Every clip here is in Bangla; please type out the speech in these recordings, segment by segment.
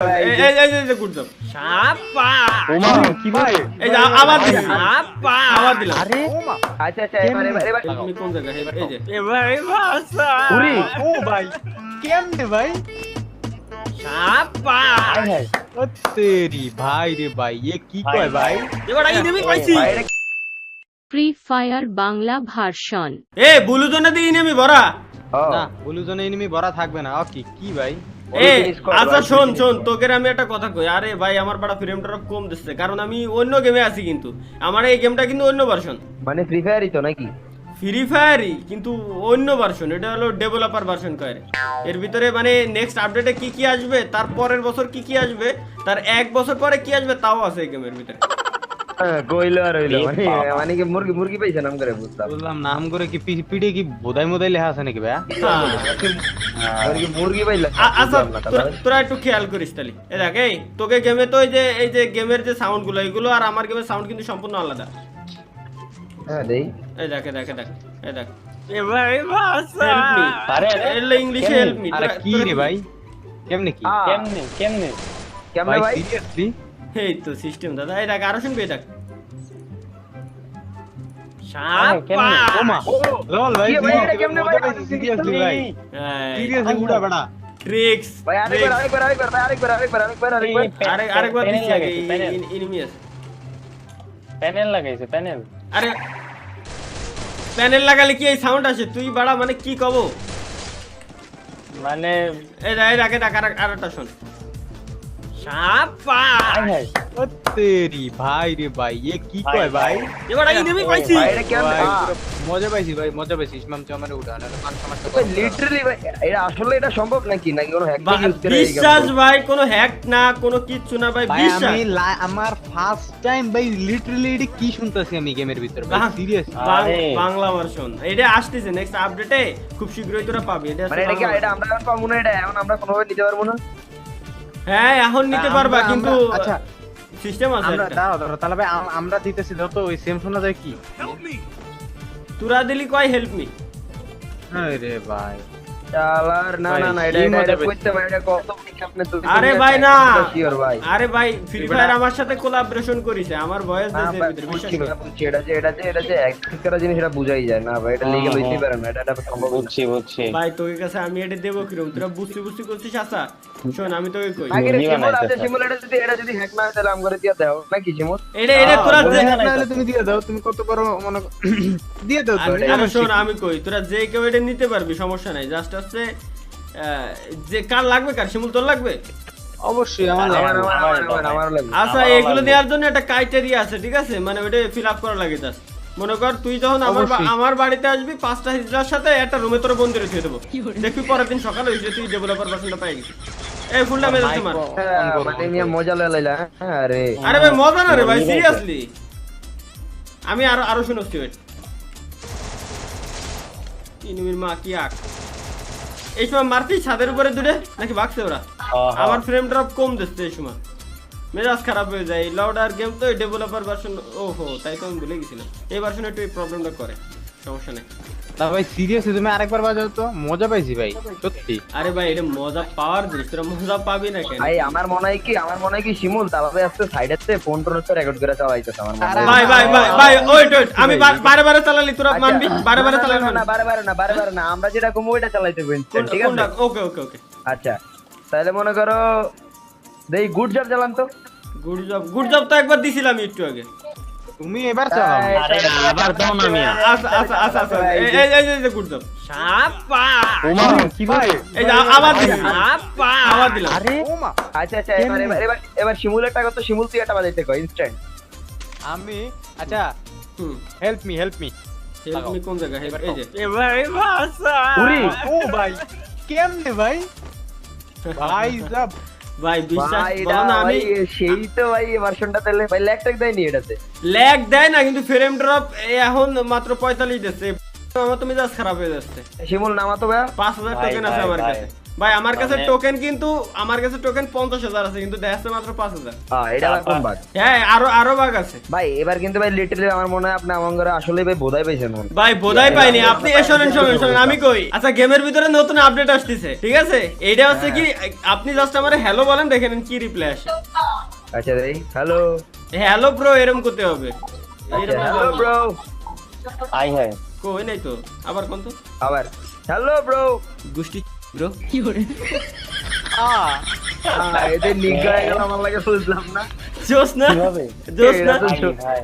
আবার দিলাম। আরে আচ্ছা আচ্ছা এবার তুমি কোন জায়গায়? এই যে উরি ও ভাই কেমনে ভাই ও তেরি ভাই রে ভাই এ কি কয় ভাই এবার আই নেমি পাইছি। Free fire Bangla version. এ বুলু জোনে দি নেমি ভরা। না বুলুজনে এনিমি ভরা থাকবে না ওকে কি ভাই এ আচ্ছা শোন শোন, তোকে আমি একটা কথা কই। আরে ভাই আমার বড় ফ্রেম ড্রপ কম দিচ্ছে, কারণ আমি অন্য গেমে আছি, কিন্তু আমার এই গেমটা কিন্তু অন্য ভার্সন। মানে ফ্রি ফায়ারই তো নাকি? ফ্রি ফায়ারই কিন্তু অন্য ভার্সন, এটা হলো ডেভেলপার ভার্সন কয়। এর ভিতরে মানে নেক্সট আপডেটে কি কি আসবে, তার পরের বছর কি কি আসবে, তার এক বছর পরে কি আসবে তাও আছে এই গেমের ভিতরে। কইলো আর হইলো মানে কি মুরগি মুরগি পাইছে নাম করে বুঝলাম। বললাম নাম করে কি পিডি কি বোধাই মোদাই লেখা আছে নাকি ভাই মুরগি পাইলা আচ্ছা তোরা একটু খেয়াল করিস তাহলে। এ দেখ এই তোকে গেমে তো এই যে গেমের যে সাউন্ড গুলো এগুলো আর আমার গেমের সাউন্ড কিন্তু সম্পূর্ণ আলাদা। হ্যাঁ দেই এই দেখ এই দেখ ইংলিশে হেল্প মি। আরে কি রে ভাই কেমনে কি কেমনে ভাই ভাই সিরিয়াসলি এই তো সিস্টেম দাদা। এই দেখ আরো শুনবি, এই দেখ ওমা লল ভাই কি ভাই, এটা কেমনে ভাই? সিরিয়াসলি ভাই সিরিয়াসলি উড়া বড়া ট্রিক্স ভাই আরেকবার দিচ্ছি আগে এনিমি আছে। প্যানেল লাগাইছে প্যানেল। আরে প্যানেল লাগালে কি এই সাউন্ড আসে? তুই বাড়া মানে কি কব? মানে এই দেখ আরেকটা শোন। ও তেরি ভাই রে ভাই এ কি কয় ভাই এবার আই নেমি পাইছি। ভাই এটা কেমনে? মজা পাইছি ভাই মজা পাইছি ইসমাম চামারে উড়ানো মান সমস্যা ভাই লিটারালি ভাই এটা আসলে এটা সম্ভব নাকি নাকি কোনো হ্যাক ইউজ করে? বিশ্বাস ভাই, কোনো হ্যাক না, কোনো কিচ্ছু না ভাই, ভাই বিশ্বাস। আমি আমার ফার্স্ট টাইম ভাই লিটারালি এটা কি শুনতাছি আমি গেমের ভিতর ভাই সিরিয়াস বাংলা ভার্সন এটা আসতেছে নেক্সট আপডেটে, খুব শীঘ্রই তোরা পাবি। এটা মানে এটা কি এটা আমরা এখন পাবো না? এটা এখন আমরা কোনোভাবে নিতে পারবো না? হ্যাঁ এখন নিতে পারবা, কিন্তু আচ্ছা সিস্টেম আছে আমরা একটা। দাঁড়াও তাহলে ভাই আমরা দিতেছি তো ওই সেম শোনা যায় কি তোরা দিলি কয় হেল্প মি। আরে ভাই চালার না না না এটা এটা কইতে ভাই এটা কত আপনি তো আরে ভাই না, শিওর ভাই আরে ভাই ফ্রি ফায়ার আমার সাথে কোলাবোরেশন করিছে, আমার ভয়েস না দিছে ভাই, ভিতরে, বুঝছি বিশ্বাস কর। না, বুঝছি এটা যে এক করা জিনিস এটা বুঝাই যায় না ভাই, এটা লিগ্যাল হইতে পারে না, এটা সম্ভব না। বুঝছি ভাই তোর কাছে আমি এটা দেবো কিরকম? তোরা বুঝতে করছিস? আচ্ছা শোন আমি তোকে কই, আগে রে নিবা শিমুল না আছে, এটা। শিমুল এটা যদি হ্যাক না হয় তাহলে আম করে দিয়া দাও নাকি শিমুল? এটা তোরা যে নাহলে তুমি দিয়ে দাও তুমি কত বড় মনে দিয়ে দাও তো আমি শোন আমি কই, তোরা যে কেউ এটা নিতে পারবি, সমস্যা নাই। জাস্ট আছে যে কার লাগবে, কার শিমুল তোর লাগবে? অবশ্যই আমার আমার লাগবে। আচ্ছা এগুলো দেওয়ার জন্য একটা ক্রাইটেরিয়া আছে, ঠিক আছে? মানে ওটা ফিল আপ করা লাগে। জাস্ট মনে কর তুই যখন আমার বাড়িতে আসবি 5টা হিজড়ার সাথে একটা রুমে তোর বন্দি রেখে দেবো, দেখবি পরের দিন সকালে হয়েছে তুই ডেভেলপার ভার্সনটা পেয়ে গেছিস। এই ফুলটা মেরে তোমার মানে মিয়া মজা লাইলা। আরে আরে ভাই মজা না রে ভাই, সিরিয়াসলি আমি আরো শুনছি। ওয়েট ইনুমির মা কি আক এই সময় মারতি ছাদের উপরে দূরে নাকি ভাগছে ওরা? আমার ফ্রেম ড্রপ কম দিচ্ছে এই সময়, মেজাজ খারাপ হয়ে যায়। লাউডার গেম তো ডেভেলপার ভার্সন, ওহো তাই তো আমি ভুলে গেছিলাম। এই ভার্সনে একটু এই প্রবলেমটা করে, সমস্যা নেই। না ভাই সিরিয়াসলি তুমি আরেকবার বাজাও তো মজা পাইছি ভাই সত্যি। আরে ভাই এটা মজা পাওয়ার জিনিস, তোরা মজা পাবি না কেন? ভাই আমার মনে হয় কি শিমুল তাহলে আজকে সাইডেতে ফোন টোন তো রেকর্ড করে চালাইতেছে আমার মনে হয়। ভাই ওয়েট আমি বারে চালালি তোরা মানবি? বারে চালালি না বারে না আমরা যেটা কমু ওইটা চালাইতে বলছি, ঠিক আছে? ওকে আচ্ছা তাহলে মনে করো দেই গুড জব চালান তো। গুড জব তো একবার দিছিলাম একটু আগে। তুমি এবার চালাও আরে আবার দাও না মিয়া। আচ্ছা এই গুড জব ওমা কি ভাই এই যে আবার দিলাম। আরে ওমা আচ্ছা এবার শিমুলের টাকা তো শিমুল তুই এটা বাজাইতে কই ইনস্ট্যান্ট। আমি আচ্ছা হুম হেল্প মি হেল্প মি কোন জায়গা? এই যে উরি ও ভাই কেমনে ভাই ভাই সব ভাই বিশ্বাস ভাই বলো না, আমি সেই তো ভাই এই ভার্সনটা তাহলে ভাই ল্যাগ ট্যাগ দেয়নি এটাতে? ল্যাগ দেয় না, কিন্তু ফ্রেম ড্রপ এখন মাত্র 45 দিচ্ছে। আমার তুমি জাস্ট খারাপ হয়ে যাচ্ছে। শিমুল নামা তো ভাই 5000 টোকেন আছে আমার কাছে। ভাই আমার কাছে টোকেন 50,000 আছে, কিন্তু দেখাচ্ছে মাত্র 5,000। এটা কোন বাগ? হ্যাঁ, আরো বাগ আছে ভাই এবার কিন্তু ভাই লিটারালি আমার মনে হয় আপনি আমার ঘরে আসলে ভাই বোধাই পাইছেন মনে হয়। ভাই, বোধাই পাইনি আপনি। শোনেন আমি কই। আচ্ছা, গেমের ভিতরে নতুন আপডেট আসতেছে, ঠিক আছে? এইটা হচ্ছে কি, আপনি জাস্ট আমারে হ্যালো বলেন, দেখেন কি রিপ্লাই আসে। আচ্ছা ভাই, হ্যালো হ্যালো ব্রো এরকম করতে হবে। হ্যালো ব্রো, আই হাই কই নাই তো, আবার কোন তো আবার হ্যালো ব্রো। গোষ্ঠী ব্রো। এতে লিঙ্ক হয়ে গেল আমার লাগে, বুঝলাম না। জোস না, কিভাবে? জোস না। এটা তো হাই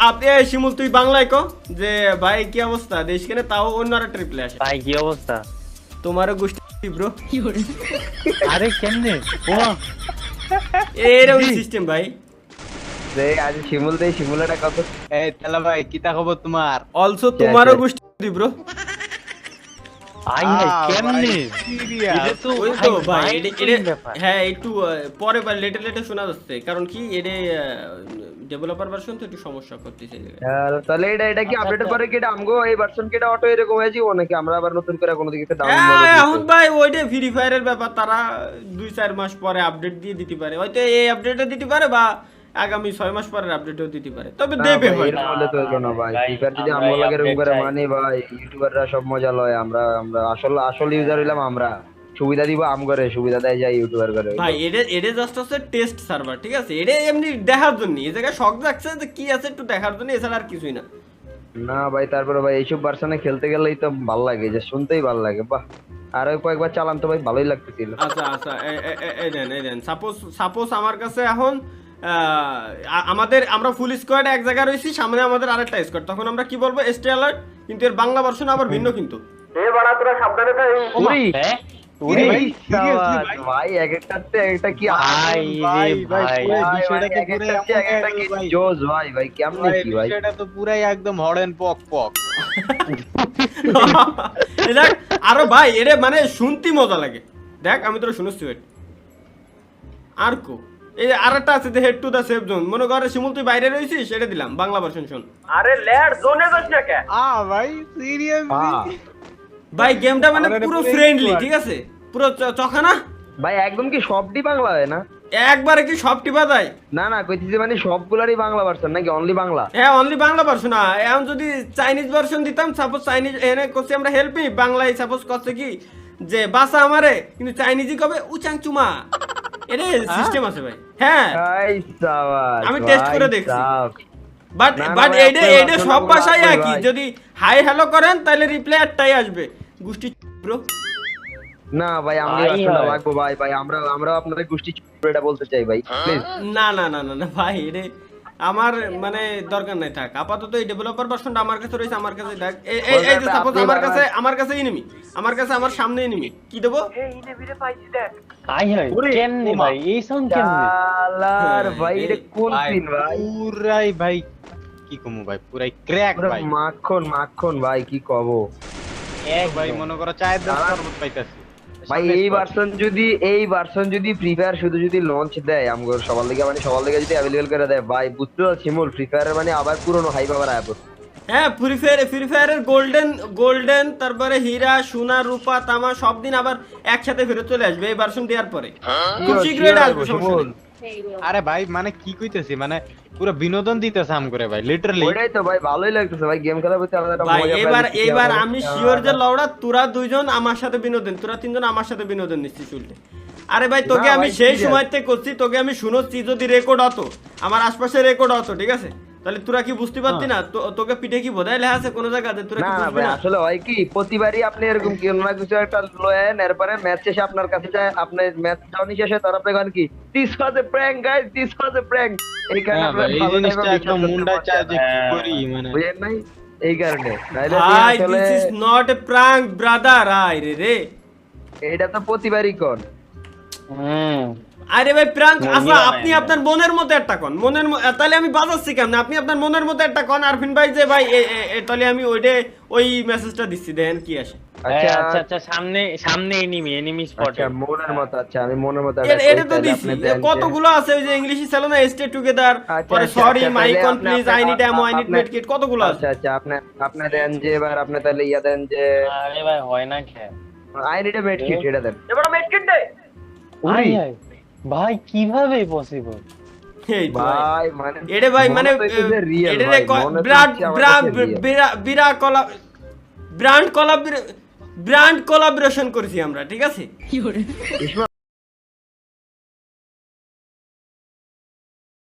আপনি শিমুল তুই বাংলায় কো যে ভাই কি অবস্থা দেশ কেনে, তাও অন্য একটা রিপ্লাই আসে, ভাই কি অবস্থা? তোমারও গোষ্ঠী ব্রো। আরে কেমনে? ওমা এরকম সিস্টেম ভাই। আজ শিমুলটা কত? এই তাহলে ভাই কিতা খবর তোমার? অলসো তোমারও গোষ্ঠী ব্রো। আই হাই কেমনে? এটা তো ওই তো ভাই, ব্যাপার। হ্যাঁ একটু পরে লেটে শোনা যাচ্ছে, কারণ কি এর ডেভেলপার ভার্সন তো একটু সমস্যা করতেছে এই জায়গায়। তাহলে এটা কি আপডেটের পরে কি এটা আমগো এই ভার্সন কি এটা অটো এরকম হয়ে যাবে নাকি আমরা আবার নতুন করে কোনো দিকে এখন ভাই ওইটা ফ্রি ফায়ারের ব্যাপার, তারা 2-4 মাস পরে আপডেট দিয়ে দিতে পারে, হয়তো এই আপডেটটা দিতে পারে বা আগামী 6 মাস পরের আপডেটও দিতে পারে, তবে দেবে হয় এরকম হলে তো হলো না ভাই। ফিফার যদি আমগো লাগে এরকম করে মানে ভাই ইউটিউবাররা সব মজা লয়, আমরা আসল ইউজার হইলাম, আমরা সুবিধা দিব আমগরে, সুবিধা দেয় যায় ইউটিউবার করে ভাই। এটা জাস্ট হচ্ছে টেস্ট সার্ভার, ঠিক আছে? এটা এমনি দেখার জন্য, এই জায়গায় শখ যাচ্ছে যে কি আছে একটু দেখার জন্য, এছাড়া আর কিছুই না। না ভাই, তারপরে ভাই এইসব ভার্সনে খেলতে গেলেই তো ভালো লাগে, যে শুনতেই ভালো লাগে। বাহ, আর কয়েকবার চালান তো ভাই ভালোই লাগতেছিল। আচ্ছা এই দেন সাপোজ আমার কাছে এখন আমরা ফুল স্কোয়াড এক জায়গায় রয়েছি, সামনে আমাদের আরেকটা স্কোয়াড, তখন আমরা কি বলবো স্টে অ্যালার্ট, কিন্তু এর বাংলা ভার্সন আবার ভিন্ন। কিন্তু ভাই এক একটাতে একটা কি ভাই জোস ভাই, ভাই কেমনে কি ভাই, এটা তো পুরাই একদম হড়েন পক পক। আরো ভাই এরে মানে শুনতে মজা লাগে। দেখ আমি তোরা শুনছি আর কো এই আরেকটা আছে যে head to the safe zone, মনে করে শিমুল তুই বাইরে রইছিস, সেটা দিলাম বাংলা ভার্সন শুন। আরে লেট জোনে যাস না কে ভাই সিরিয়াসলি ভাই গেমটা মানে পুরো ফ্রেন্ডলি, ঠিক আছে? পুরো চখানা ভাই, একদম কি সবটি বাংলা হয় না? একবারে কি সব টিপা দেয়? না কইতেছি মানে সবগুলারই বাংলা ভার্সন নাকি অনলি বাংলা? হ্যাঁ অনলি বাংলা ভার্সন। এখন যদি চাইনিজ ভার্সন দিতাম, সাপোজ চাইনিজ এনে করছি আমরা হেল্পি, বাংলায় সাপোজ করছে কি যে বাসা আমারে, কিন্তু চাইনিজই কবে উচাং চুমা, এটা সিস্টেম আছে ভাই। হ্যাঁ আমি টেস্ট করে দেখছি, বাট এইটা সব ভাষায় একই। যদি হাই হ্যালো করেন তাহলে রিপ্লাই একটাই আসবে, গোষ্ঠী ব্রো। না ভাই আমরা আসলে লাগবো ভাই, আমরা আপনাদের গোষ্ঠী এটা বলতে চাই ভাই প্লিজ। না ভাই, এটা আমার মানে দরকার নাই, থাক আপাতত। এই ডেভেলপার ভার্সনটা আমার কাছে রয়েছে, আমার কাছে থাক। এই যে সাপোজ আমার কাছে এনিমি, আমার সামনে এনিমি, কি দেবো? আই হাই কেমনে ভাই? এই সাউন্ড কেমনে? আলার ভাই এটা কোন সিন ভাই? পুরাই ভাই কি কমু ভাই, পুরাই ক্র্যাক ভাই, মাখন ভাই কি কব ভাই মনে করো চায়ের দাম সর্বত পাইতাছি ভাই। এই ভার্সন যদি ফ্রি ফায়ার শুধু যদি লঞ্চ দেয় আমগো সবার লেগে, মানে সবার লেগে যদি অ্যাভেলেবল করে দেয় ভাই, বুঝতে পারছি মূল ফ্রি ফায়ারের মানে আবার পুরনো হাই পাওয়ার আয়া পড়ছে। হ্যাঁ ফ্রি ফায়ারের গোল্ডেন তারপরে হীরা সোনা রূপা তামা সব দিন আবার একসাথে ফেরত চলে আসবে এই ভার্সন দেওয়ার পরে, খুব শীঘ্রই এটা আসবে। সমস্যা নেই। আরে ভাই মানে কি কইতেছি, মানে পুরো বিনোদন দিতেছে আম করে ভাই, লিটারালি ওইটাই তো ভাই, ভালোই লাগতেছে ভাই গেম খেলার প্রতি আলাদা একটা ভাই। মজা। এবার আমি শিওর যে লওড়া তোরা দুইজন আমার সাথে বিনোদন, তোরা তিনজন আমার সাথে বিনোদন নিচ্ছিস উল্টে। আরে ভাই তোকে আমি সেই সময়তে করছি, তোকে আমি শুনোচ্ছি, যদি রেকর্ড হতো আমার আশপাশে রেকর্ড হতো, ঠিক আছে? তাহলে তোরা কি বুঝতে পারতি না? তোকে পিঠে কি বোধায় লেখা আছে কোন জায়গাতে, তোরা কি বুঝবি না? আসলে হয় কি প্রতিবারই আপনি এরকম কি না কিছু একটা লয়েন, এরপরে ম্যাচ শেষে আপনার কাছে যায়, আপনি ম্যাচ ডাউন শেষে তার আপনি গান কি this was A prank guys, this was A prank, এই কারণে এই জিনিসটা একদম মুন্ডা চায় যে কি করি, মানে বুঝেন নাই এই কারণে। ভাই this is not a prank brother. আরে রে এটা তো প্রতিবারই কোন। আরে ভাই প্র্যাঙ্ক। আচ্ছা আপনি আপনার মনের মতো একটা কোন, তাহলে আমি বাজাচ্ছি কেমন? আপনি আপনার মনের মতো একটা কোন আরফিন ভাই, যে ভাই তাহলে আমি ওই মেসেজটা দিচ্ছি, দেখেন কি আসে। আচ্ছা আচ্ছা আচ্ছা সামনে এনিমি স্পট আচ্ছা মনের মতো, আচ্ছা আমি মনের মতো এটা তো দিছি কতগুলো আছে ওই যে ইংলিশে ছিল না স্টে টুগেদার আচ্ছা, পরে আচ্ছা, সরি আচ্ছা, মাই তাহলে কন আপনি- please I need অ্যামো I need আপনি- মেডকিট কতগুলো আছে আচ্ছা আচ্ছা আপনি দেন যে এবার আপনি তাহলে ইয়া দেন যে আরে ভাই হয় না খেল I need a med kit এটা দেন এবার মেড কিট দে আই হাই ভাই কিভাবে পসিবল এই তো ভাই ভাই মানে এডে ভাই মানে মনে তো হচ্ছে যে real এডে ভাই, মনে তো ব্র্যান্ড হচ্ছে আমার কাছে real। ব্র্যান্ড কোলাবরেশন করেছি আমরা ঠিক আছে ইসমা